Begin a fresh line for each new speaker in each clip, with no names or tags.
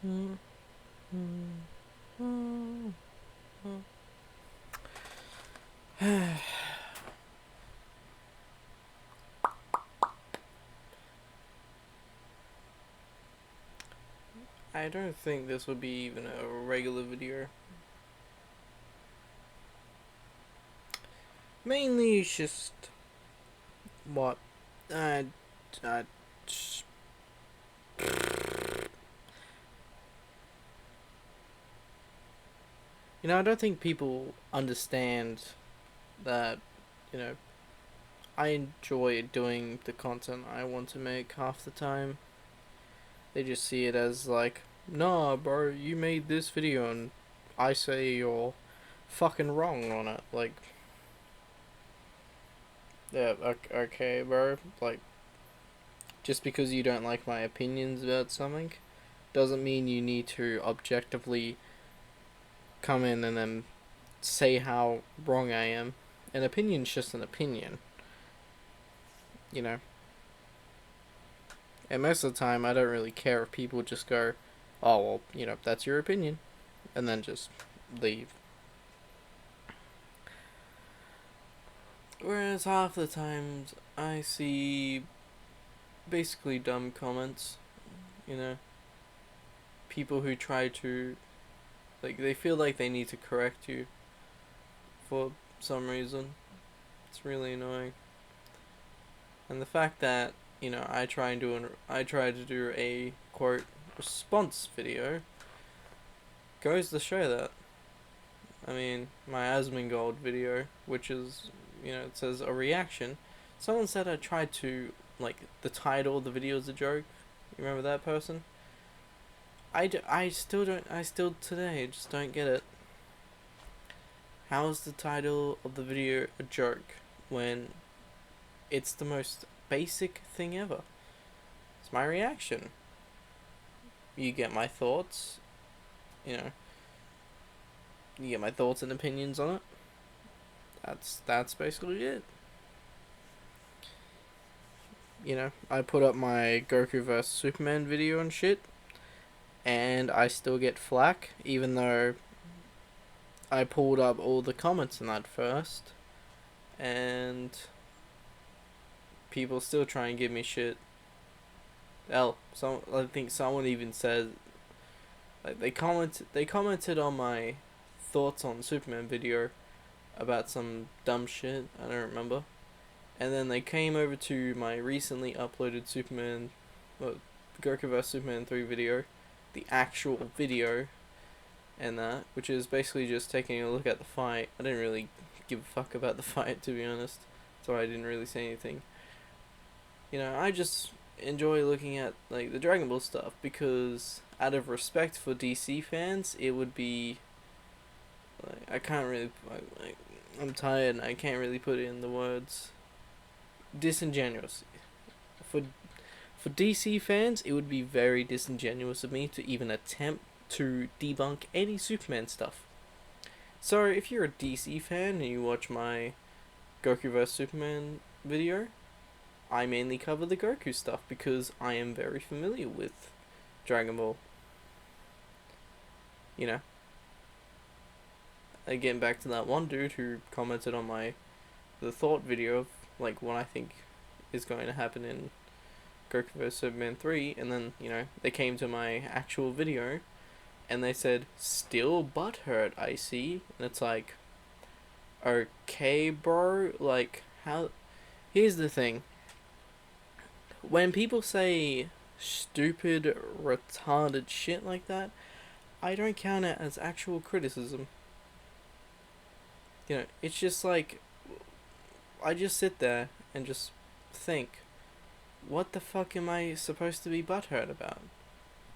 Mm, mm, mm, mm. I don't think this would be even a regular video. Mainly, it's just what I, I, I don't think people understand that. You know, I enjoy doing the content I want to make half the time. They just see it as like, nah, bro, you made this video and I say you're fucking wrong on it. Like, yeah, okay, bro. Like, just because you don't like my opinions about something doesn't mean you need to objectively come in and then say how wrong I am. An opinion's just an opinion, you know? And most of the time, I don't really care if people just go, oh, well, that's your opinion, and then just leave. Whereas half the times, I see basically dumb comments, you know? People who try to, like, they feel like they need to correct you for some reason. It's really annoying. And the fact that, I try to do a quote response video goes to show that. I mean, my Asmongold video, which is, it says a reaction. Someone said I tried to, like, the title of the video is a joke. You remember that person? I still don't, I still today just don't get it. How is the title of the video a joke when it's the most basic thing ever? It's my reaction. You get my thoughts, you know, you get my thoughts and opinions on it. That's basically it. I put up my Goku vs Superman video and shit, and I still get flack, even though I pulled up all the comments in that first, and people still try and give me shit. Hell, I think someone even said, like, they commented on my thoughts on Superman video about some dumb shit. I don't remember. And then they came over to my recently uploaded Superman, well, Goku vs Superman 3 video, the actual video, and that, which is basically just taking a look at the fight. I didn't really give a fuck about the fight, to be honest, so I didn't really say anything. I just enjoy looking at, like, the Dragon Ball stuff because, out of respect for DC fans, it would be, like, I can't really, like, I'm tired and I can't really put it in the words. Disingenuous. For for DC fans, it would be very disingenuous of me to even attempt to debunk any Superman stuff. So if you're a DC fan and you watch my Goku vs Superman video, I mainly cover the Goku stuff because I am very familiar with Dragon Ball. You know, Getting back to that one dude who commented on the thought video of, like, what I think is going to happen in Goku vs Superman 3, and then, they came to my actual video and they said, still butthurt, I see. And it's like, okay, bro, like, how. Here's the thing. When people say stupid, retarded shit like that, I don't count it as actual criticism. It's just like, I just sit there and just think, what the fuck am I supposed to be butthurt about?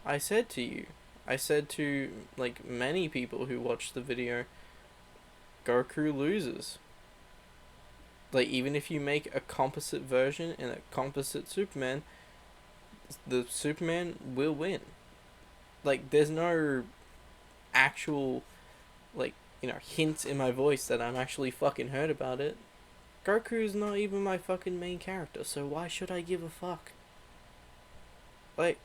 I said to you, I said to, like, many people who watched the video, Goku loses. Like, even if you make a composite version and a composite Superman, the Superman will win. Like, there's no actual, like, hints in my voice that I'm actually fucking hurt about it. Goku's not even my fucking main character, so why should I give a fuck? Like,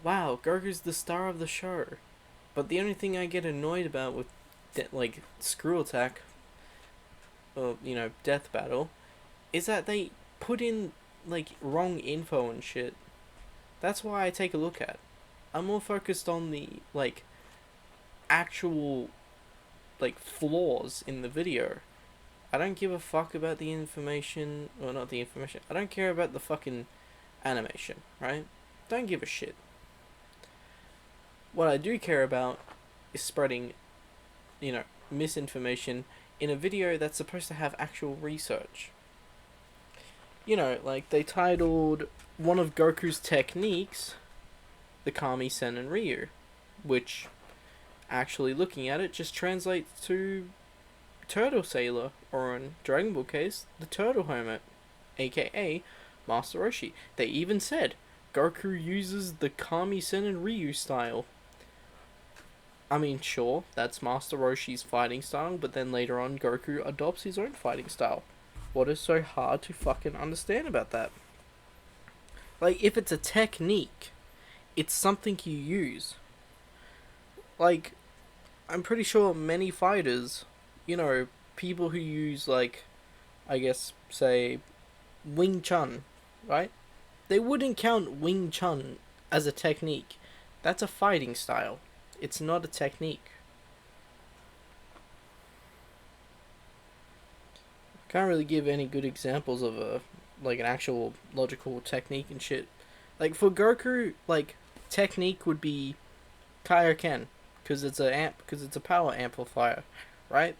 wow, Goku's the star of the show. But the only thing I get annoyed about with like Screw Attack, or Death Battle, is that they put in like wrong info and shit. That's why I take a look at. I'm more focused on the like actual like flaws in the video. I don't give a fuck about the information, or not the information. I don't care about the fucking animation, right? Don't give a shit. What I do care about is spreading, misinformation in a video that's supposed to have actual research. Like they titled one of Goku's techniques the Kami Sen Ryu, which, actually looking at it, just translates to Turtle Sailor, or in Dragon Ball case, the Turtle Hermit, aka Master Roshi. They even said Goku uses the Kami Sen Ryu style. I mean, sure, that's Master Roshi's fighting style, but then later on Goku adopts his own fighting style. What is so hard to fucking understand about that? Like, if it's a technique, it's something you use. Like, I'm pretty sure many fighters, people who use, like, I guess, say, Wing Chun, right? They wouldn't count Wing Chun as a technique. That's a fighting style. It's not a technique. Can't really give any good examples of an actual logical technique and shit. Like for Goku, like technique would be Kaioken, because it's a power amplifier, right?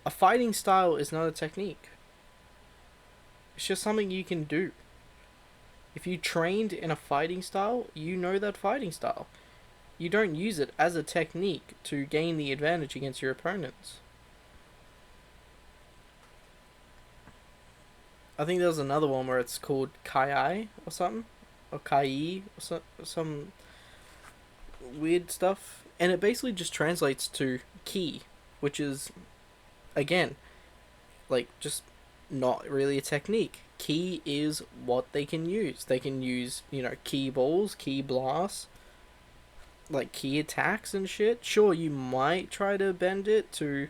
A fighting style is not a technique. It's just something you can do. If you trained in a fighting style, you know that fighting style. You don't use it as a technique to gain the advantage against your opponents. I think there's another one where it's called Kai or something, or Kai or some weird stuff, and it basically just translates to ki, which is, again, like just not really a technique. Ki is what they can use. They can use, ki balls, ki blasts, like ki attacks and shit. Sure, you might try to bend it to,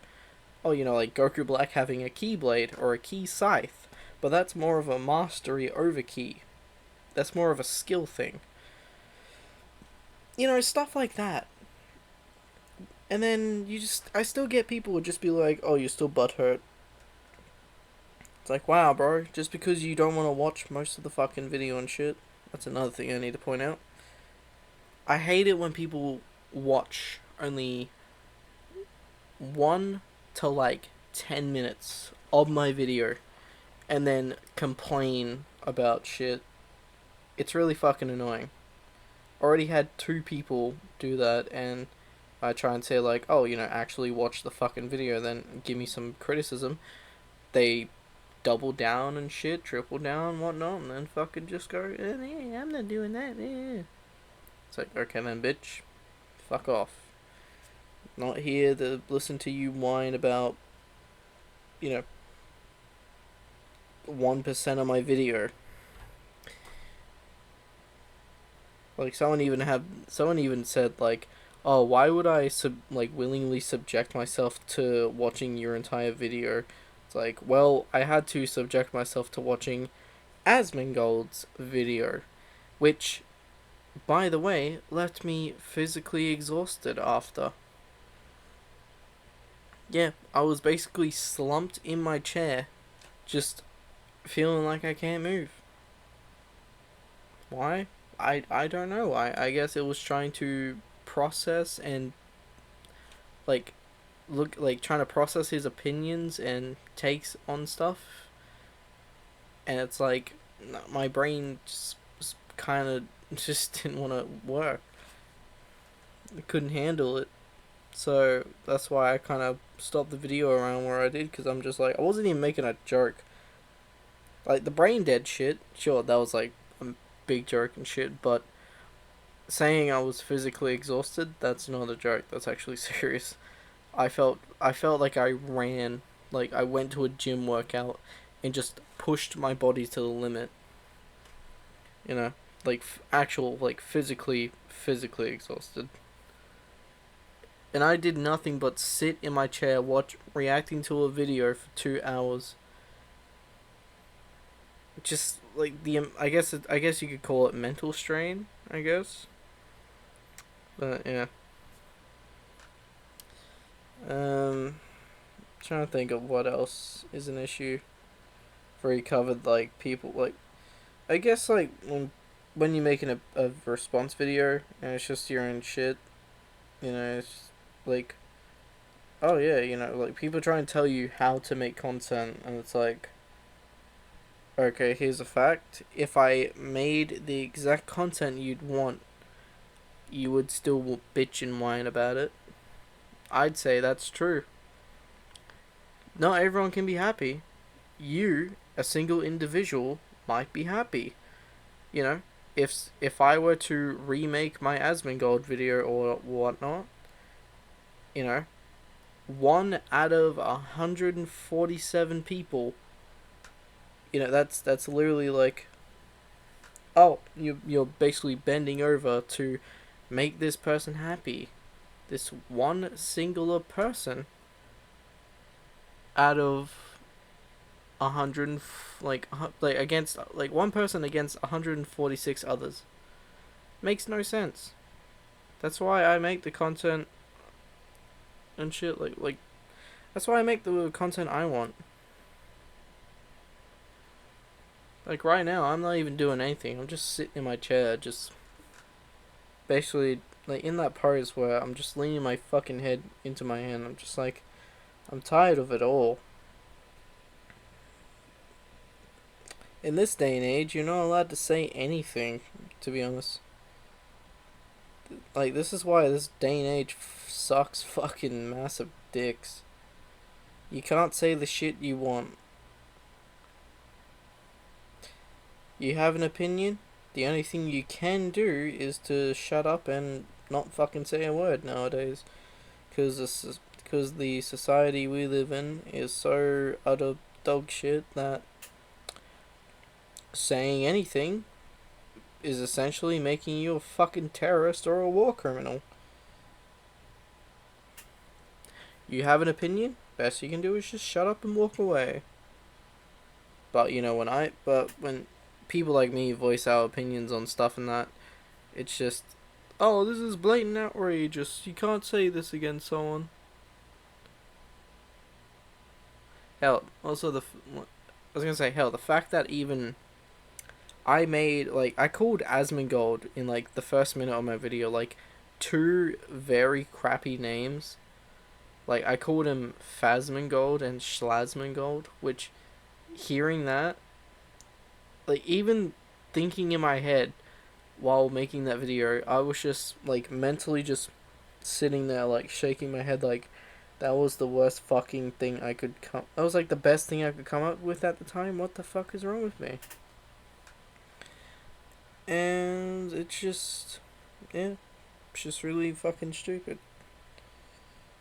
like Goku Black having a ki blade or a ki scythe. But that's more of a mastery over ki. That's more of a skill thing. Stuff like that. And then I still get people would just be like, oh, you're still butthurt. It's like, wow, bro, just because you don't want to watch most of the fucking video and shit. That's another thing I need to point out. I hate it when people watch only 1 to like 10 minutes of my video and then complain about shit. It's really fucking annoying. Already had 2 people do that, and I try and say like, oh, actually watch the fucking video, then give me some criticism. They double down and shit, triple down, whatnot, and then fucking just go, I'm not doing that. It's like, okay then, bitch, fuck off. Not here to listen to you whine about, 1% of my video. Like someone even said like, oh, why would I willingly subject myself to watching your entire video? It's like, well, I had to subject myself to watching Asmongold's video, which, by the way, left me physically exhausted after. Yeah, I was basically slumped in my chair, just feeling like I can't move. Why? I don't know. I guess it was trying to process and trying to process his opinions and takes on stuff. And it's like my brain just kind of just didn't want to work. I couldn't handle it. So that's why I kind of stopped the video around where I did, because I'm just like, I wasn't even making a joke. Like the brain dead shit, sure, that was like a big joke and shit, but saying I was physically exhausted, that's not a joke. That's actually serious. I felt like I ran, like I went to a gym workout and just pushed my body to the limit. like actual like physically exhausted. And I did nothing but sit in my chair, watch reacting to a video for 2 hours. Just like I guess you could call it mental strain. I guess, but yeah. Trying to think of what else is an issue. Where he covered like people like I guess like when you're making a response video and it's just your own shit, it's like, oh yeah, like people try and tell you how to make content and it's like, okay, here's a fact. If I made the exact content you'd want, you would still bitch and whine about it. I'd say that's true. Not everyone can be happy. You, a single individual, might be happy. You know, if I were to remake my Asmongold video or whatnot, you know, 1 out of 147 people, that's literally like, oh, you're basically bending over to make this person happy. This one singular person out of 100, like against like one person against 146 others makes no sense. That's why I make the content and shit. Like that's why I make the content I want. Like right now, I'm not even doing anything. I'm just sitting in my chair, just basically like in that pose where I'm just leaning my fucking head into my hand. I'm just like, I'm tired of it all. In this day and age, you're not allowed to say anything, to be honest. Like, this is why this day and age sucks fucking massive dicks. You can't say the shit you want. You have an opinion? The only thing you can do is to shut up and not fucking say a word nowadays. Because the society we live in is so utter dog shit that saying anything is essentially making you a fucking terrorist or a war criminal. You have an opinion? Best you can do is just shut up and walk away. But when people like me voice our opinions on stuff and that, it's just, oh, this is blatant outrageous. You can't say this against someone. Hell, also I was gonna say, hell, the fact that even I called Asmongold in like the first minute of my video like two very crappy names. Like I called him Phasmongold and Schlasmongold, which hearing that, like even thinking in my head while making that video, I was just like mentally just sitting there like shaking my head like that was the worst fucking thing I could come. That was like the best thing I could come up with at the time. What the fuck is wrong with me? And it's just, yeah, it's just really fucking stupid.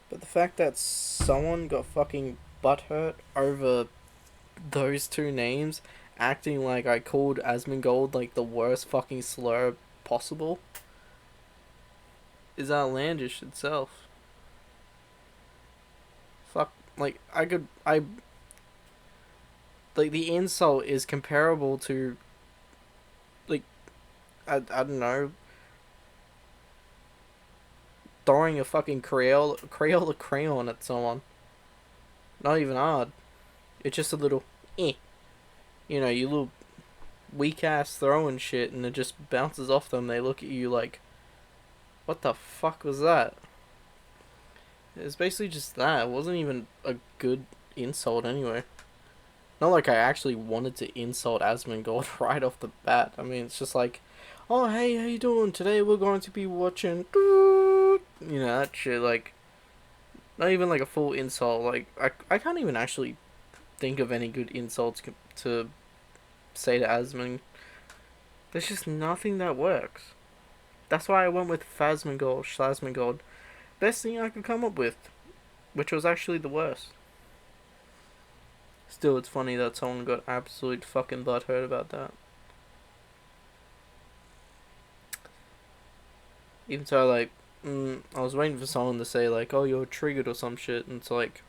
But the fact that someone got fucking butthurt over those two names, acting like I called Asmongold like the worst fucking slur possible, is outlandish itself. Fuck, like like the insult is comparable to, like, I don't know, throwing a fucking Crayola crayon at someone. Not even hard. It's just a little, eh. You little weak ass throwing shit and it just bounces off them. They look at you like, what the fuck was that? It's basically just that. It wasn't even a good insult anyway. Not like I actually wanted to insult Asmongold right off the bat. I mean, it's just like, oh, hey, how you doing? Today we're going to be watching, that shit, like, not even like a full insult. Like, I can't even actually think of any good insults to say to Asmon. There's just nothing that works. That's why I went with Phasmongold, Schlasmongold. Best thing I could come up with, which was actually the worst. Still, it's funny that someone got absolute fucking butthurt about that. Even so, like, I was waiting for someone to say like, "Oh, you're triggered" or some shit, and it's like,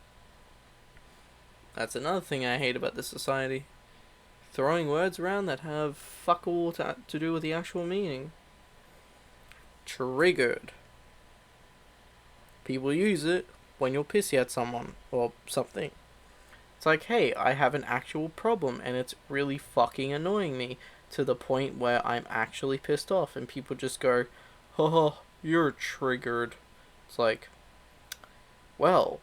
that's another thing I hate about this society: throwing words around that have fuck all to do with the actual meaning. Triggered. People use it when you're pissy at someone or something. It's like, hey, I have an actual problem and it's really fucking annoying me to the point where I'm actually pissed off, and people just go, haha, you're triggered. It's like, well,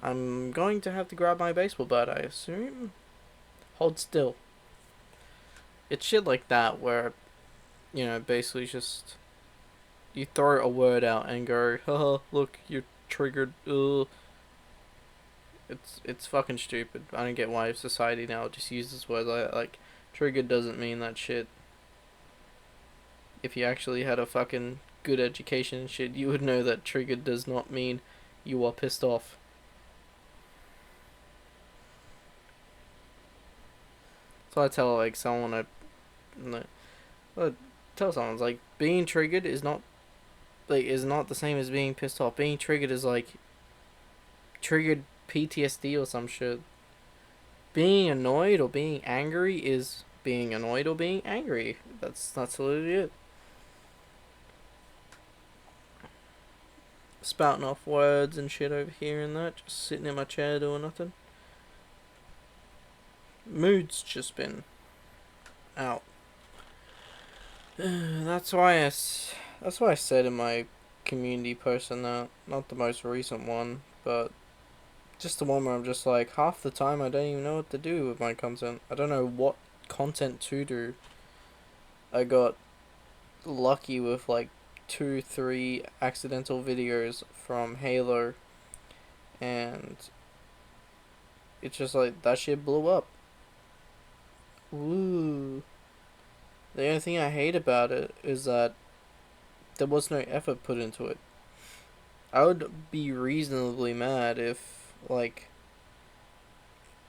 I'm going to have to grab my baseball bat, I assume. Hold still. It's shit like that where, basically just you throw a word out and go, haha, look, you're triggered. Ugh. It's fucking stupid. I don't get why society now just uses words like triggered doesn't mean that shit. If you actually had a fucking good education and shit, you would know that triggered does not mean you are pissed off. So I tell like someone I tell someone it's like being triggered is not the same as being pissed off. Being triggered is like triggered PTSD or some shit. Being annoyed or being angry is being annoyed or being angry. That's literally it. Spouting off words and shit over here and that, just sitting in my chair doing nothing. Mood's just been out. That's why I said in my community post, and not the most recent one, but just the one where I'm just like, half the time I don't even know what to do with my content. I don't know what content to do. I got lucky with like 2-3 accidental videos from Halo, and it's just like that shit blew up. Woo. The only thing I hate about it is that there was no effort put into it. I would be reasonably mad if, like,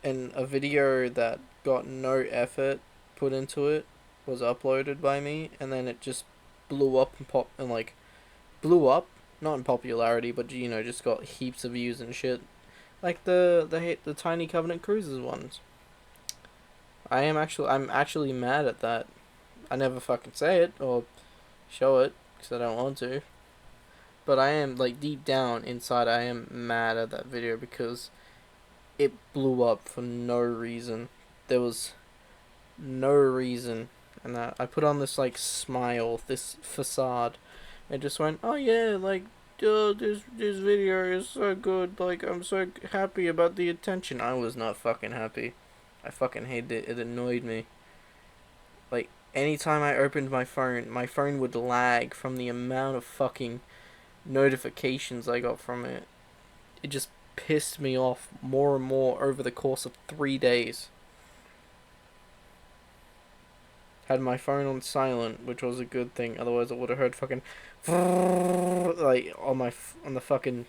in a video that got no effort put into it was uploaded by me and then it just blew up blew up, not in popularity, but just got heaps of views and shit. Like the Tiny Covenant Cruises ones. I'm actually mad at that. I never fucking say it or show it because I don't want to. But I am, like, deep down inside, I am mad at that video because it blew up for no reason. There was no reason. And I put on this, like, smile, this facade. And just went, oh yeah, like, this video is so good. Like, I'm so happy about the attention. I was not fucking happy. I fucking hated it. It annoyed me. Like, anytime I opened my phone would lag from the amount of fucking notifications I got from it. It just pissed me off more and more over the course of 3 days. Had my phone on silent, which was a good thing. Otherwise, I would have heard fucking like on the fucking,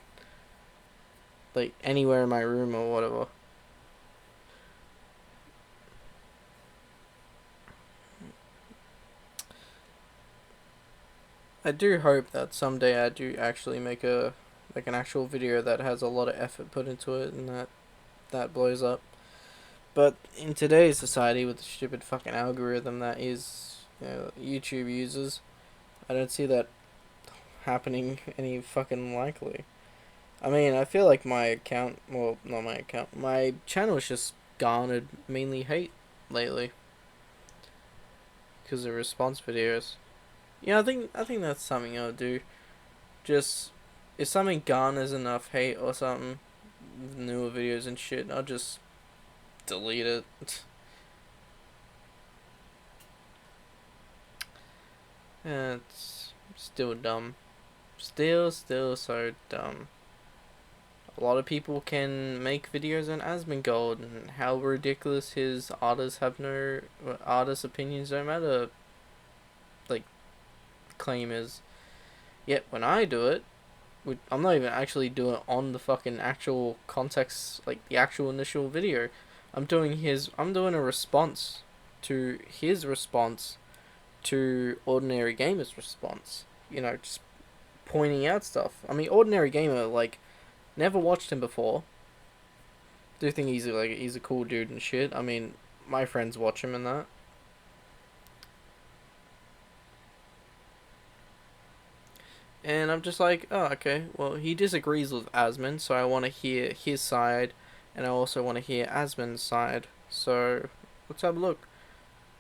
like, anywhere in my room or whatever. I do hope that someday I do actually make an actual video that has a lot of effort put into it and that blows up. But in today's society with the stupid fucking algorithm that is, YouTube uses, I don't see that happening any fucking likely. I mean, I feel like my account, well, not my account, my channel has just garnered mainly hate lately because of response videos. Yeah, I think that's something I'll do. Just if something garners enough hate or something, newer videos and shit, I'll just delete it. Yeah, it's still dumb. Still so dumb. A lot of people can make videos on Asmongold and how ridiculous his artists' opinions don't matter, like, claim is. Yet when I do it, I'm not even actually doing it on the fucking actual context, like the actual initial video. I'm doing a response to his response to Ordinary Gamer's response. You know, just pointing out stuff. I mean, Ordinary Gamer, like, never watched him before. Do think he's a cool dude and shit. I mean, my friends watch him and that. And I'm just like, oh, okay. Well, he disagrees with Asmon, so I want to hear his side, and I also want to hear Asmon's side. So let's have a look.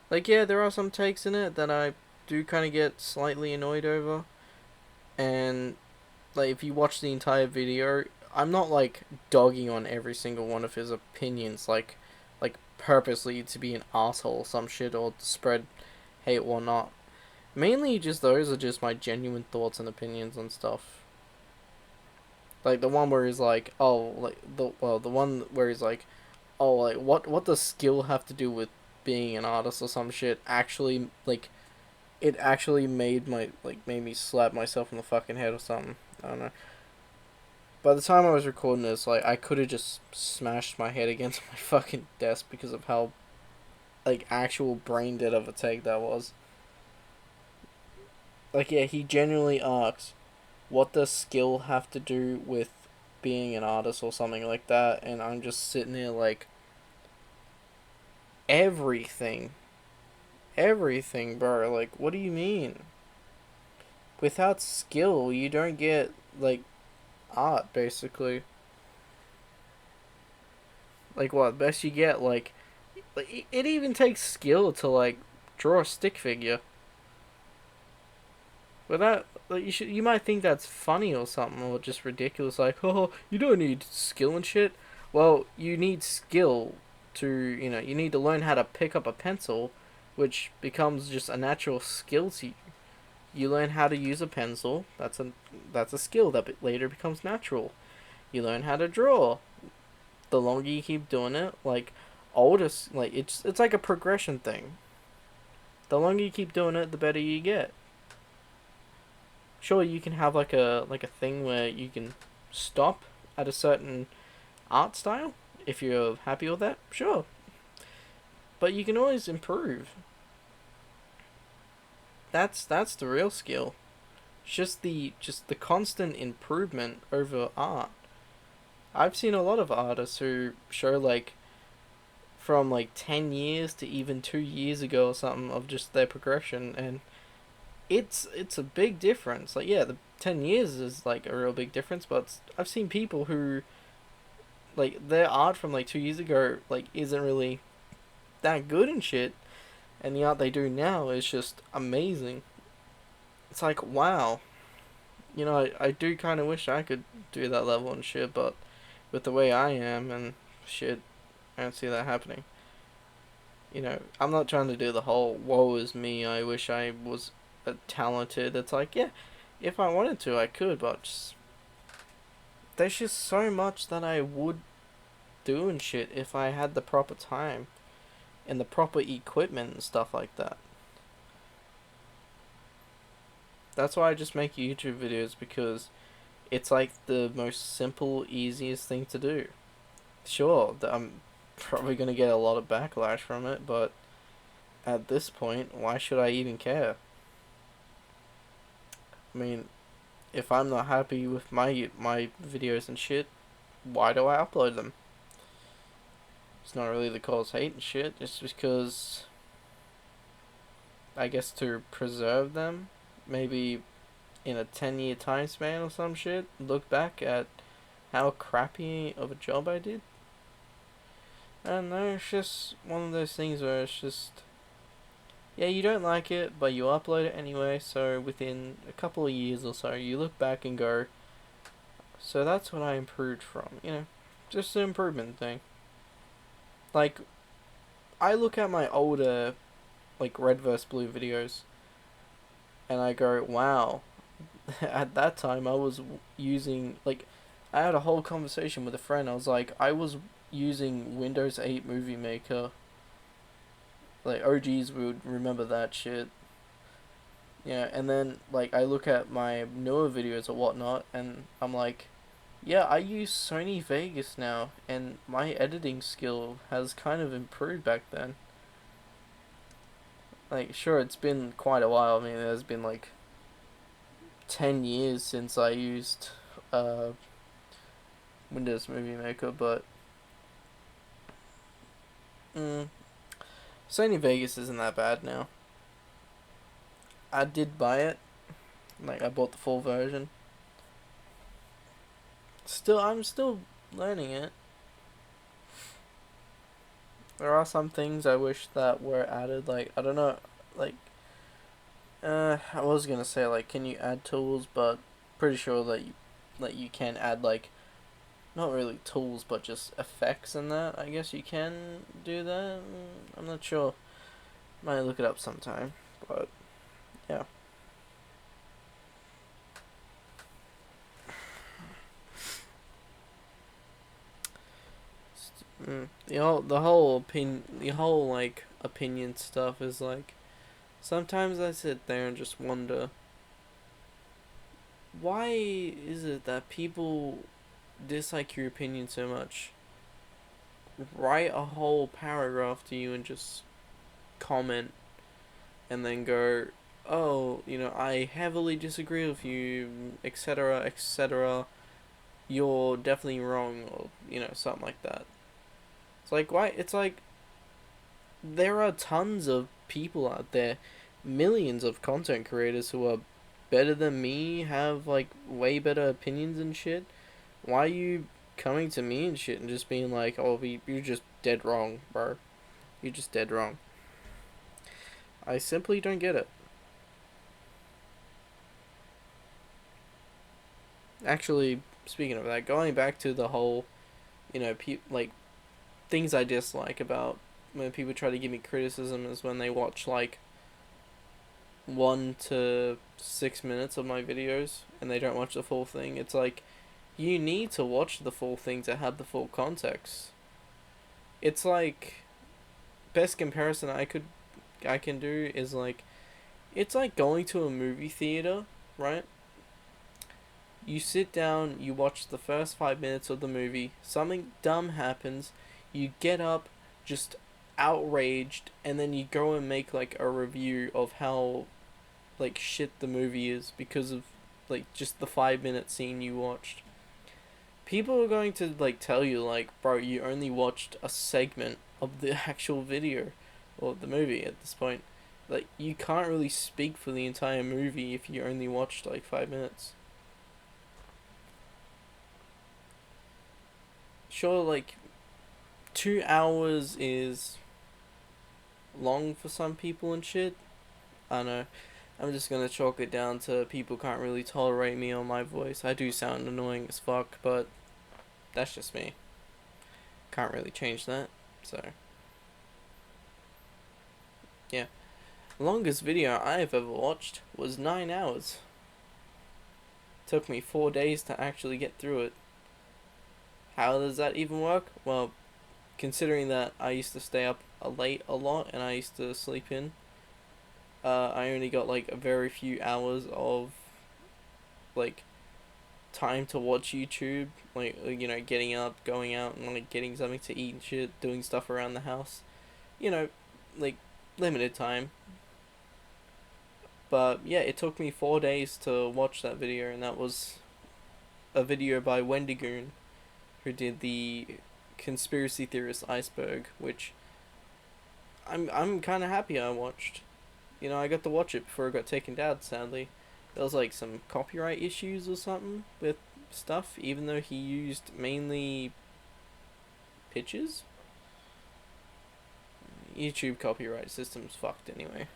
Like, yeah, there are some takes in it that I do kind of get slightly annoyed over, and like if you watch the entire video, I'm not like dogging on every single one of his opinions, like purposely to be an asshole or some shit or to spread hate or not. Mainly just those are just my genuine thoughts and opinions on stuff. Like the one where he's like, oh, like the one where he's like, oh, like what does skill have to do with being an artist or some shit? Actually, like it actually made me slap myself in the fucking head or something. I don't know. By the time I was recording this, like I could have just smashed my head against my fucking desk because of how like actual brain dead of a take that was. Like, yeah, he genuinely asks, what does skill have to do with being an artist or something like that? And I'm just sitting there like, everything. Everything, bro. Like, what do you mean? Without skill, you don't get, like, art, basically. Like, what? Best you get, like it even takes skill to, like, draw a stick figure. But that, like, you might think that's funny or something, or just ridiculous. Like, oh, you don't need skill and shit. Well, you need skill to, you need to learn how to pick up a pencil, which becomes just a natural skill to you. You learn how to use a pencil. That's a skill that later becomes natural. You learn how to draw. The longer you keep doing it, like it's like a progression thing. The longer you keep doing it, the better you get. Sure, you can have like a thing where you can stop at a certain art style if you're happy with that. Sure, but you can always improve. That's the real skill. It's just the constant improvement over art. I've seen a lot of artists who show like from like 10 years to even 2 years ago or something of just their progression, and it's a big difference. Like, yeah, the 10 years is like a real big difference, but I've seen people who like their art from like 2 years ago like isn't really that good and shit, and the art they do now is just amazing. It's like, wow. I do kind of wish I could do that level and shit, but with the way I am and shit, I don't see that happening. I'm not trying to do the whole woe is me, I wish I was talented. It's like, yeah, if I wanted to, I could, but there's just so much that I would do and shit if I had the proper time and the proper equipment and stuff like that. That's why I just make YouTube videos, because it's like the most simple, easiest thing to do. Sure, I'm probably gonna get a lot of backlash from it, but at this point, why should I even care? I mean, if I'm not happy with my videos and shit, why do I upload them? It's not really the cause hate and shit. It's because I guess to preserve them, maybe in a 10-year time span or some shit, look back at how crappy of a job I did. And no, it's just one of those things where it's just, yeah, you don't like it, but you upload it anyway, so within a couple of years or so, you look back and go, so that's what I improved from, just an improvement thing. Like, I look at my older, like, Red vs. Blue videos, and I go, wow, at that time I was using, like, I had a whole conversation with a friend. I was like, I was using Windows 8 Movie Maker. Like, OGs would remember that shit. Yeah, and then, like, I look at my newer videos or whatnot, and I'm like, yeah, I use Sony Vegas now, and my editing skill has kind of improved back then. like, sure, it's been quite a while. I mean, there's been like 10 years since I used uh, Windows Movie Maker, but mm, Sony Vegas isn't that bad now. I did buy it, like, I bought the full version. I'm still learning it. There are some things I wish that were added, like, I don't know, like, I was gonna say, like, can you add tools, but pretty sure that you can add, like, not really tools, but just effects and that. I guess you can do that. I'm not sure. Might look it up sometime, but yeah. The whole like opinion stuff is like, sometimes I sit there and just wonder, why is it that people dislike your opinion so much? Write a whole paragraph to you and just comment, and then go, oh, I heavily disagree with you, etc., etc. You're definitely wrong, or something like that. It's like, why? It's like, there are tons of people out there, millions of content creators who are better than me, have like way better opinions and shit. Why are you coming to me and shit and just being like, oh, you're just dead wrong, bro. You're just dead wrong. I simply don't get it. Actually, speaking of that, going back to the whole, like, things I dislike about when people try to give me criticism is when they watch like 1 to 6 minutes of my videos and they don't watch the full thing. It's like, you need to watch the full thing to have the full context. It's like, best comparison I can do is like, it's like going to a movie theater, right? You sit down, you watch the first 5 minutes of the movie, something dumb happens, you get up, just outraged, and then you go and make like a review of how like shit the movie is because of like just the 5 minute scene you watched. People are going to like tell you like, bro, you only watched a segment of the actual video or the movie at this point. Like, you can't really speak for the entire movie if you only watched like 5 minutes. Sure, like 2 hours is long for some people and shit. I don't know. I'm just gonna chalk it down to people can't really tolerate me on my voice. I do sound annoying as fuck, but that's just me. Can't really change that. So, yeah. The longest video I've ever watched was 9 hours. Took me 4 days to actually get through it. How does that even work? Well, considering that I used to stay up late a lot and I used to sleep in, I only got like a very few hours of like time to watch YouTube, like, getting up, going out, and like getting something to eat and shit, doing stuff around the house, you know, like, limited time. But yeah, it took me 4 days to watch that video, and that was a video by Wendigoon, who did the conspiracy theorist iceberg, which I'm kind of happy I watched. I got to watch it before it got taken down. Sadly, there was like some copyright issues or something with stuff, even though he used mainly pictures. YouTube copyright system's fucked anyway.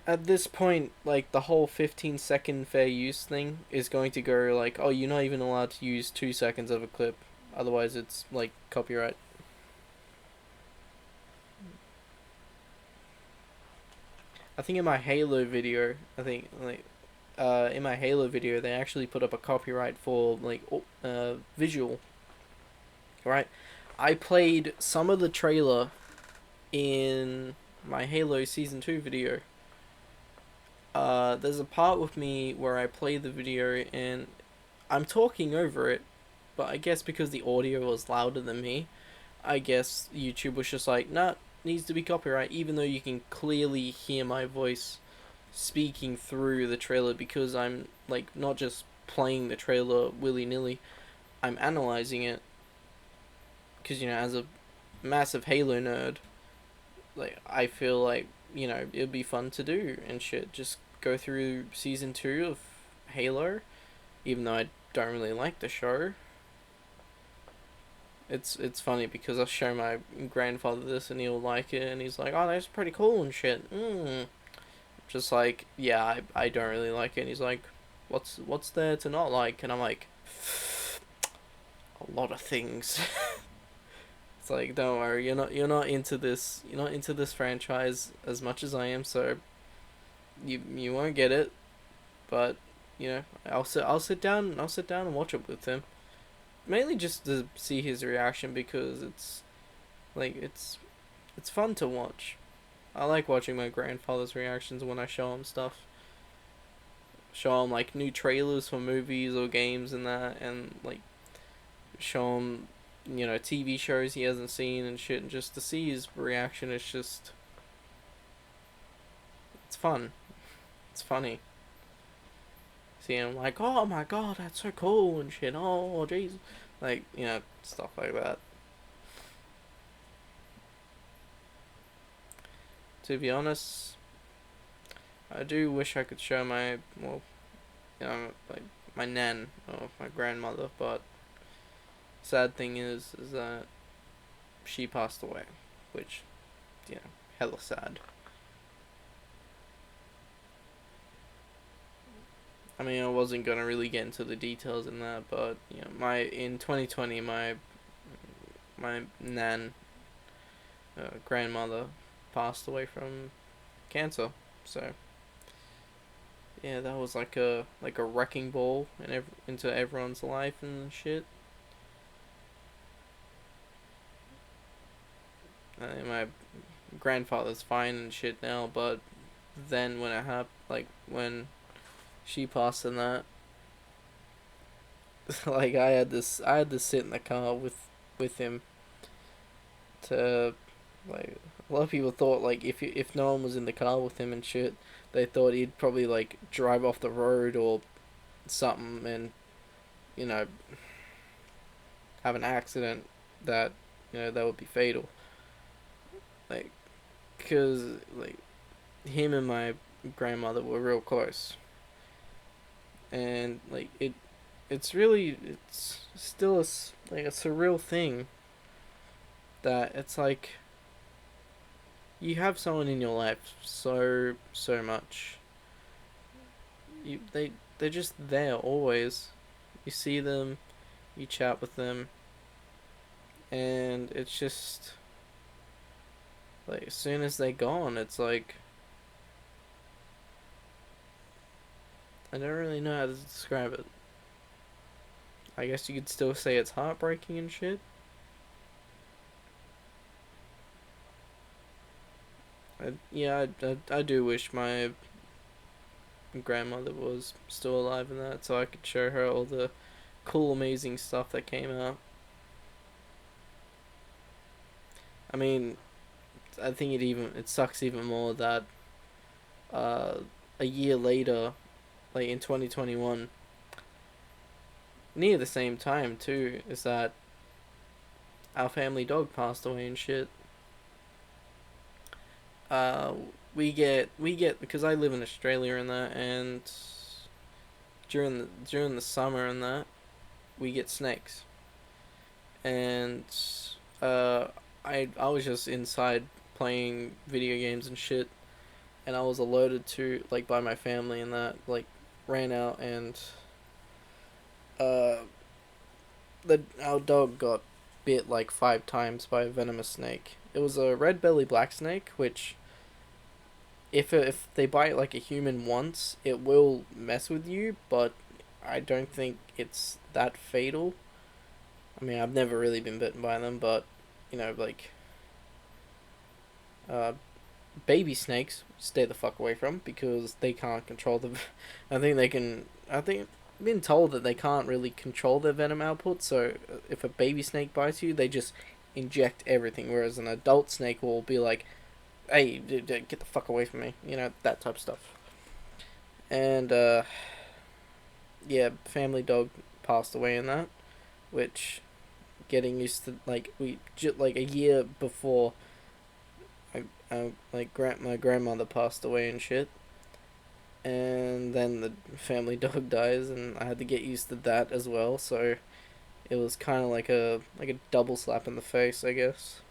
At this point, like, the whole 15-second fair use thing is going to go like, oh, you're not even allowed to use 2 seconds of a clip, otherwise it's like copyright. I think in my Halo video, in my Halo video, they actually put up a copyright for like visual. Right, I played some of the trailer in my Halo Season 2 video. There's a part with me where I play the video and I'm talking over it, but I guess because the audio was louder than me, I guess YouTube was just like, nah, needs to be copyright, even though you can clearly hear my voice speaking through the trailer, because I'm like not just playing the trailer willy nilly. I'm analyzing it because, you know, as a massive Halo nerd, like I feel like, you know, it'd be fun to do and shit. Just go through season 2 of Halo, even though I don't really like the show. It's funny because I'll show my grandfather this and he'll like it and he's like, "Oh, that's pretty cool and shit." Just like, yeah, I don't really like it. And he's like, "What's there to not like?" And I'm like, "A lot of things." It's like, don't worry, you're not into this. You're not into this franchise as much as I am, so you won't get it. But you know, I'll sit down and watch it with him. Mainly just to see his reaction, because like it's fun to watch. I like watching my grandfather's reactions when I show him stuff. Show him like new trailers for movies or games and that, and like show him, you know, TV shows he hasn't seen and shit, and just to see his reaction is just, it's fun. It's funny. See him like, "Oh my god, that's so cool" and shit. "Oh jeez," like, you know, stuff like that. To be honest, I do wish I could show my, well, you know, like my nan or my grandmother, but sad thing is that she passed away, which, you know, hella sad. I mean, I wasn't gonna really get into the details in that, but you know, my in 2020, my nan, grandmother, passed away from cancer. So yeah, that was like a wrecking ball into everyone's life and shit. My grandfather's fine and shit now, but then when it happened, like when she passed and that, like I had to sit in the car with him to, like, a lot of people thought like if no one was in the car with him and shit, they thought he'd probably like drive off the road or something and, you know, have an accident that, you know, that would be fatal. Like, cause like him and my grandmother were real close, and like it's still like a surreal thing that it's like you have someone in your life so much. They're just there always. You see them, you chat with them, and it's just like as soon as they're gone, it's like I don't really know how to describe it. I guess you could still say it's heartbreaking and shit. Yeah, I do wish my grandmother was still alive in that, so I could show her all the cool, amazing stuff that came out. I mean, I think it sucks even more that uh, a year later, like in 2021, near the same time too, is that our family dog passed away and shit. Uh, we get because I live in Australia and that, and during the summer and that, we get snakes, and uh, I was just inside playing video games and shit, and I was alerted to like by my family and that, like, ran out and uh the our dog got bit like 5 times by a venomous snake. It was a red belly black snake, which if they bite like a human once, it will mess with you, but I don't think it's that fatal. I mean, I've never really been bitten by them, but you know, like, uh, baby snakes, stay the fuck away from, because they can't control the. I think they can. I think I've been told that they can't really control their venom output. So if a baby snake bites you, they just inject everything, whereas an adult snake will be like, hey, get the fuck away from me, that type of stuff. And yeah, family dog passed away in that, which getting used to, like, like a year before my grandmother passed away and shit, and then the family dog dies, and I had to get used to that as well. So it was kind of like a double slap in the face, I guess.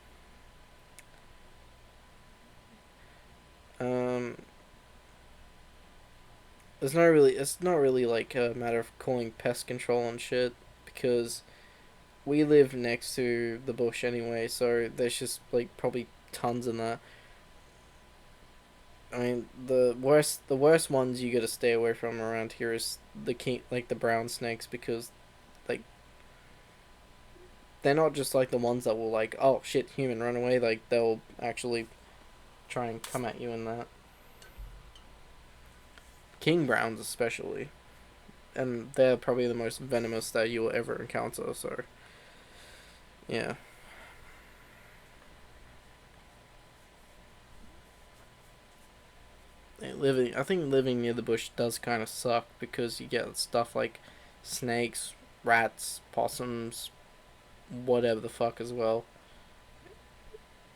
Um, it's not really like a matter of calling pest control and shit, because we live next to the bush anyway, so there's just like probably tons in that. I mean, the worst ones you gotta stay away from around here is the brown snakes, because like they're not just like the ones that will like, oh shit, human, run away. Like they'll actually try and come at you in that. King browns especially, and they're probably the most venomous that you will ever encounter. So yeah. I think living near the bush does kind of suck, because you get stuff like snakes, rats, possums, whatever the fuck as well.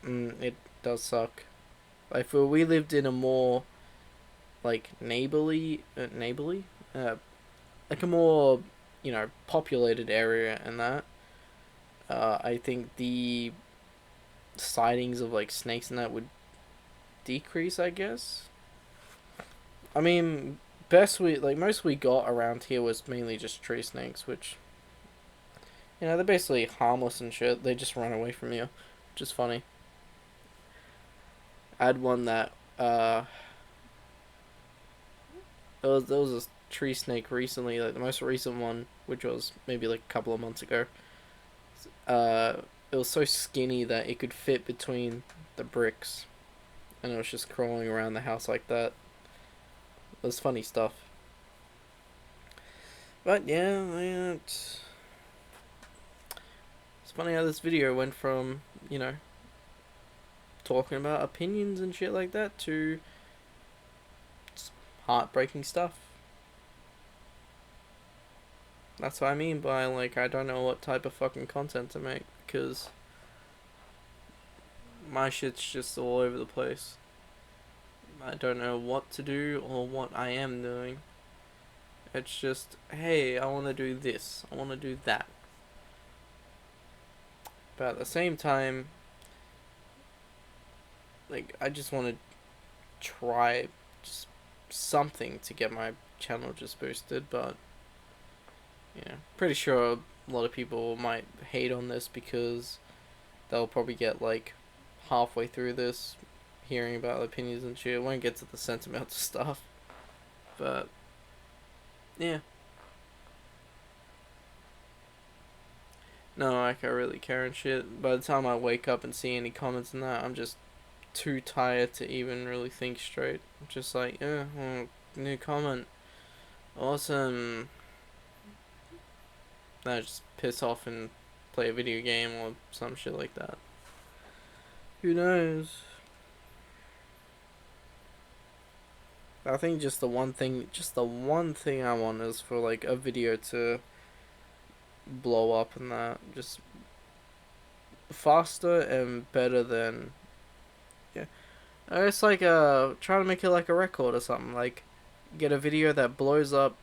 It does suck. Like, if we lived in a more like neighborly, uh, like a more populated area, and that I think the sightings of like snakes and that would decrease, I guess. I mean, most we got around here was mainly just tree snakes, which they're basically harmless and shit. They just run away from you, which is funny. I had one that there was a tree snake recently, like the most recent one, which was maybe like a couple of months ago. Uh, it was so skinny that it could fit between the bricks, and it was just crawling around the house like that. It was funny stuff. But yeah, it's funny how this video went from talking about opinions and shit like that to heartbreaking stuff. That's what I mean by, like, I don't know what type of fucking content to make, because my shit's just all over the place. I don't know what to do or what I am doing. It's just, hey, I want to do this, I want to do that. But at the same time, like, I just want to try just something to get my channel just boosted, but pretty sure a lot of people might hate on this, because they'll probably get like halfway through this hearing about opinions and shit. Won't get to the sentimental stuff, but yeah. No, like, I really care and shit. By the time I wake up and see any comments and that, I'm just too tired to even really think straight. I'm just like, yeah, well, new comment, awesome. Then I just piss off and play a video game or some shit like that. Who knows? I think just the one thing I want is for like a video to blow up, and that just faster and better than, yeah. It's like trying to make it like a record or something. Like, get a video that blows up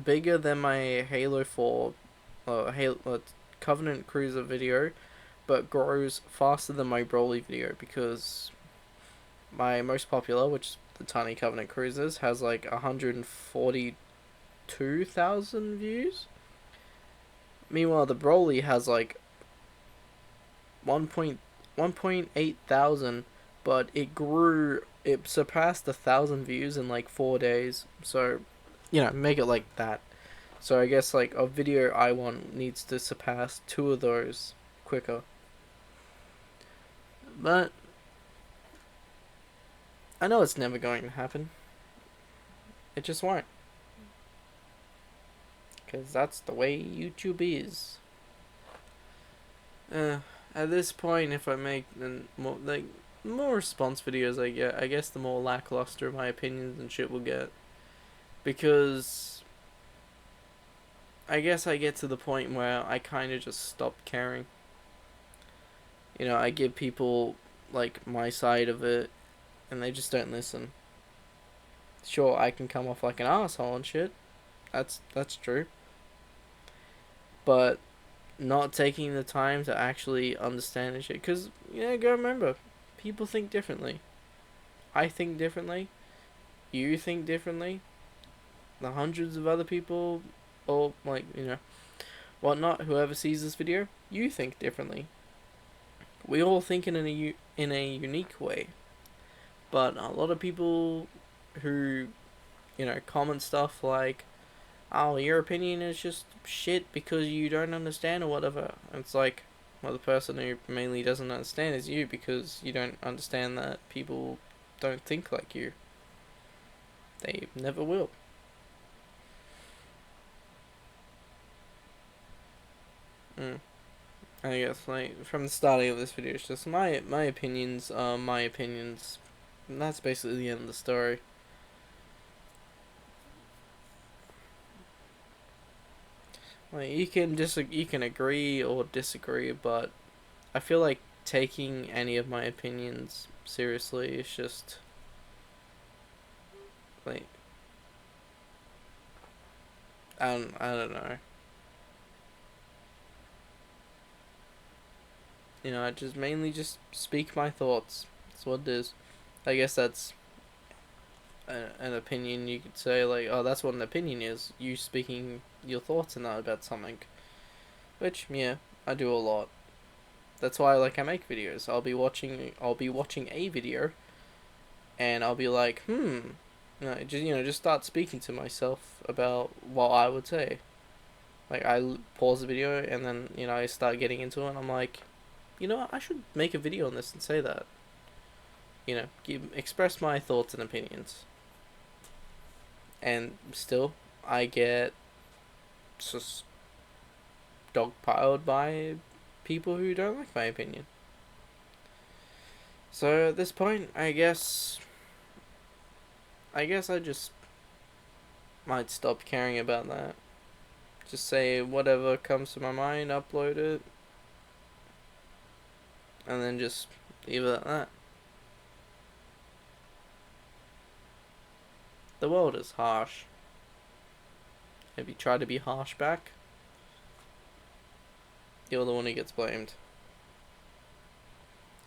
bigger than my Halo 4 Covenant Cruiser video, but grows faster than my Broly video, because my most popular, which is the Tiny Covenant Cruisers, has like 142,000 views. Meanwhile, the Broly has like 1.8 thousand, but it surpassed 1,000 views in like 4 days. So, make it like that. So I guess like a video I want needs to surpass two of those quicker. But I know it's never going to happen. It just won't. Because that's the way YouTube is. at this point, if I make more like more response videos I get, I guess the more lackluster my opinions and shit will get, because I guess I get to the point where I kind of just stop caring. You know, I give people like my side of it, and they just don't listen. Sure, I can come off like an asshole and shit. That's true. But not taking the time to actually understand and shit, because go remember, people think differently. I think differently. You think differently. The hundreds of other people, or like whatnot, whoever sees this video, you think differently. We all think in a unique way, but a lot of people who comment stuff like, "Oh, your opinion is just shit because you don't understand or whatever." And it's like, well, the person who mainly doesn't understand is you, because you don't understand that people don't think like you. They never will. I guess like from the starting of this video, it's just my opinions are my opinions. And that's basically the end of the story. Like you can agree or disagree, but I feel like taking any of my opinions seriously is just like I don't know. I just mainly just speak my thoughts. That's what it is. I guess that's an opinion. You could say like, oh, that's what an opinion is. You speaking your thoughts and that about something. Which yeah, I do a lot. That's why like I make videos. I'll be watching a video, and I'll be like, just start speaking to myself about what I would say. Like I pause the video and then I start getting into it, and I'm like, I should make a video on this and say that. Express my thoughts and opinions. And still, I get just dogpiled by people who don't like my opinion. So at this point, I guess I just might stop caring about that. Just say whatever comes to my mind, upload it, and then just leave it at that. The world is harsh. If you try to be harsh back, you're the one who gets blamed.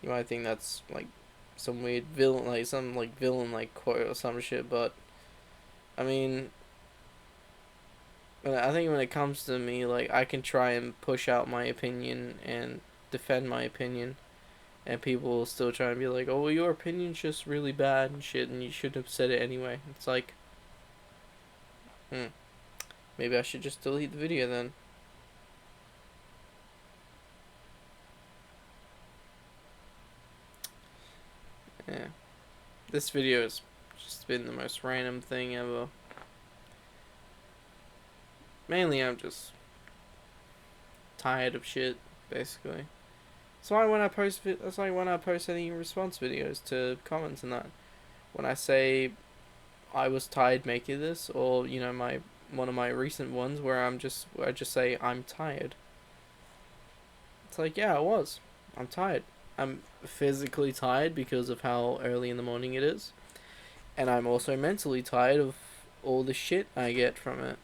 You might think that's like some weird villain, like some like villain like quote or some shit, but I mean, I think when it comes to me, like I can try and push out my opinion and defend my opinion, and people will still try and be like, "Oh, well, your opinion's just really bad and shit, and you shouldn't have said it anyway." It's like, maybe I should just delete the video then. Yeah, this video has just been the most random thing ever. Mainly, I'm just tired of shit, basically. That's why when I post any response videos to comments and that, when I say I was tired making this, or my one of my recent ones where I just say I'm tired. It's like, yeah, I was. I'm tired. I'm physically tired because of how early in the morning it is, and I'm also mentally tired of all the shit I get from it.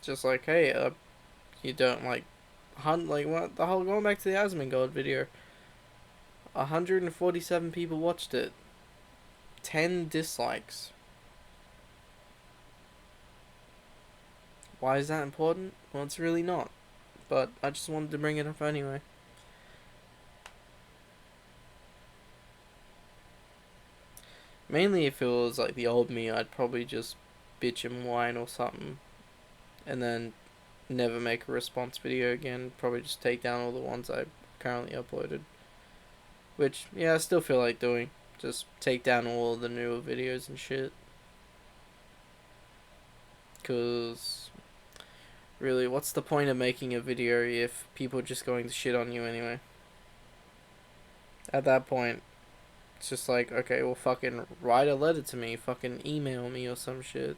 Just like, hey, you don't like what the whole, going back to the Asmongold video, 147 people watched it, 10 dislikes. Why is that important? Well, it's really not, but I just wanted to bring it up anyway. Mainly if it was like the old me, I'd probably just bitch and whine or something, and then never make a response video again. Probably just take down all the ones I currently uploaded. Which, yeah, I still feel like doing. Just take down all the newer videos and shit. Because Really, what's the point of making a video if people are just going to shit on you anyway? At that point, it's just like, okay, well, fucking write a letter to me, fucking email me or some shit.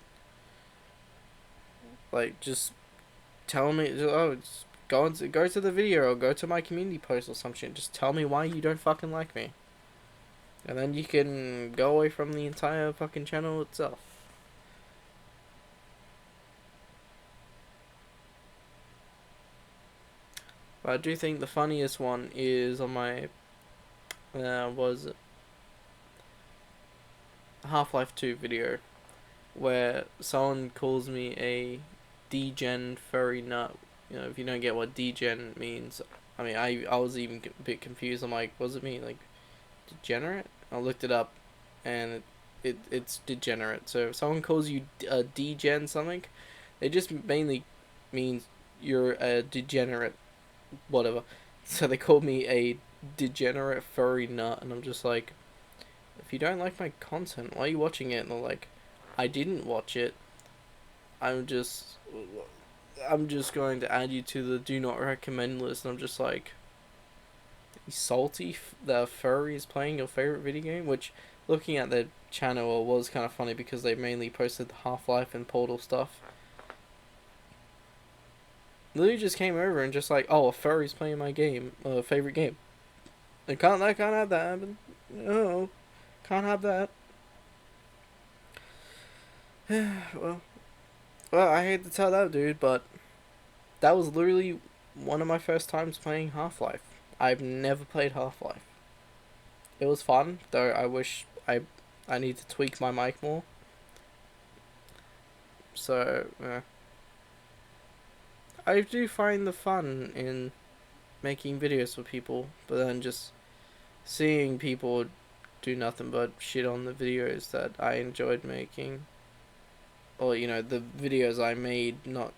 Like, just tell me, just go to the video or go to my community post or some shit. Just tell me why you don't fucking like me. And then you can go away from the entire fucking channel itself. But I do think the funniest one is on my was Half-Life 2 video where someone calls me a degen furry nut. You know, if you don't get what degen means, I mean, I was even a bit confused. I'm like, what does it mean? Like, degenerate? I looked it up, and it's degenerate. So if someone calls you a degen something, it just mainly means you're a degenerate, whatever. So they called me a degenerate furry nut, and I'm just like, if you don't like my content, why are you watching it? And they're like, I didn't watch it. I'm just going to add you to the do not recommend list. And I'm just like, you salty the furry is playing your favorite video game? Which, looking at their channel, was kind of funny because they mainly posted the Half-Life and Portal stuff. Literally just came over and just like, oh, a furry's playing my game, favorite game. I can't have that happen. No, can't have that. well, I hate to tell that dude, but that was literally one of my first times playing Half-Life. I've never played Half-Life. It was fun, though I wish I need to tweak my mic more. So, I do find the fun in making videos for people, but then just seeing people do nothing but shit on the videos that I enjoyed making, or you know, the videos I made not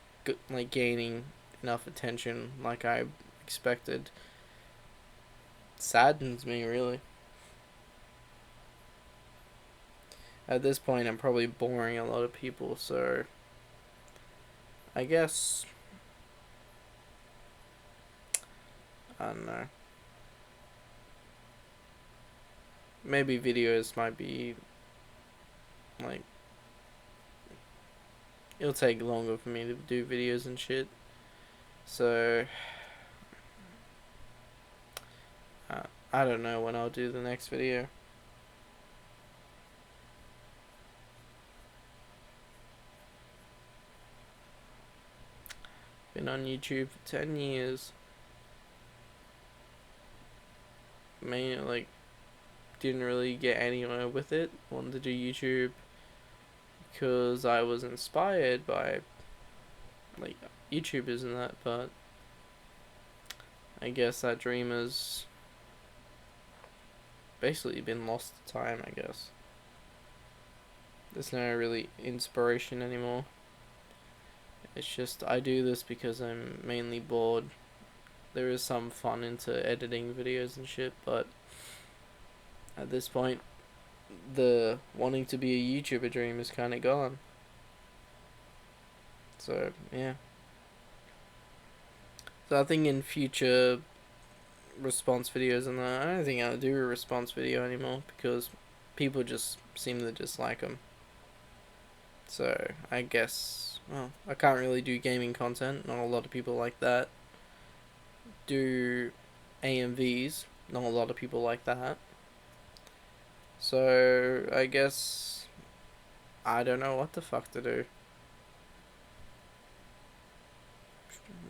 like gaining enough attention like I expected, saddens me really. At this point, I'm probably boring a lot of people, so I guess I don't know. Maybe videos might be like, it'll take longer for me to do videos and shit. So I don't know when I'll do the next video. Been on YouTube for 10 years. Like, didn't really get anywhere with it. Wanted to do YouTube because I was inspired by like YouTubers and that, but I guess that dream has basically been lost to time, I guess. There's no really inspiration anymore. It's just I do this because I'm mainly bored. There is some fun into editing videos and shit, but at this point, the wanting to be a YouTuber dream is kind of gone. So, yeah. So I think in future response videos and that, I don't think I'll do a response video anymore because people just seem to dislike them. So I guess, well, I can't really do gaming content. Not a lot of people like that. Do AMVs. Not a lot of people like that. So I guess I don't know what the fuck to do.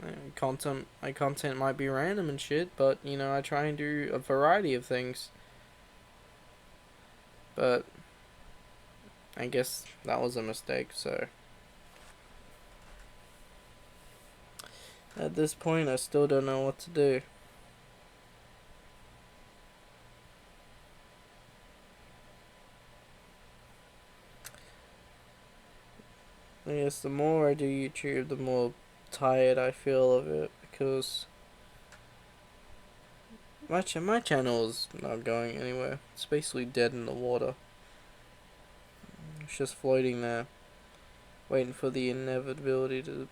My content might be random and shit, but you know, I try and do a variety of things. But I guess that was a mistake, so at this point I still don't know what to do. I guess the more I do YouTube, the more tired I feel of it because my channel's not going anywhere. It's basically dead in the water. It's just floating there, waiting for the inevitability to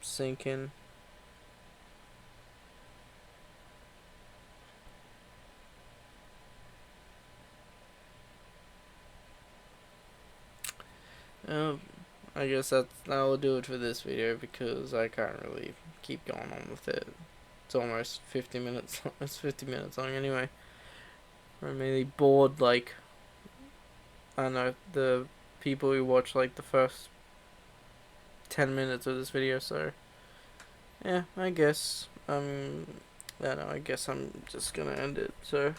sink in. Um, I guess that'll do it for this video because I can't really keep going on with it. It's almost 50 minutes. It's 50 minutes long anyway. I'm really bored. Like, I don't know, the people who watch like the first 10 minutes of this video. So yeah, I guess I don't know. I guess I'm just gonna end it. So.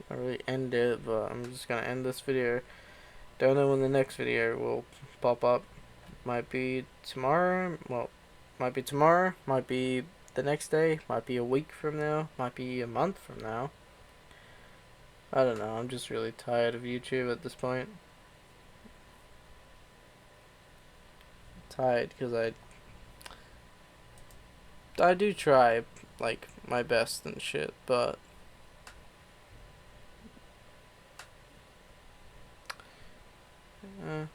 Not really end it, but I'm just gonna end this video. Don't know when the next video will pop up. Might be tomorrow. Well, might be tomorrow. Might be the next day. Might be a week from now. Might be a month from now. I don't know. I'm just really tired of YouTube at this point. Tired because I do try like my best and shit, but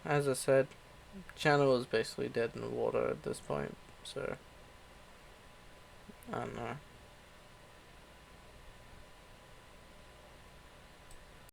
as I said, channel is basically dead in the water at this point. So I don't know.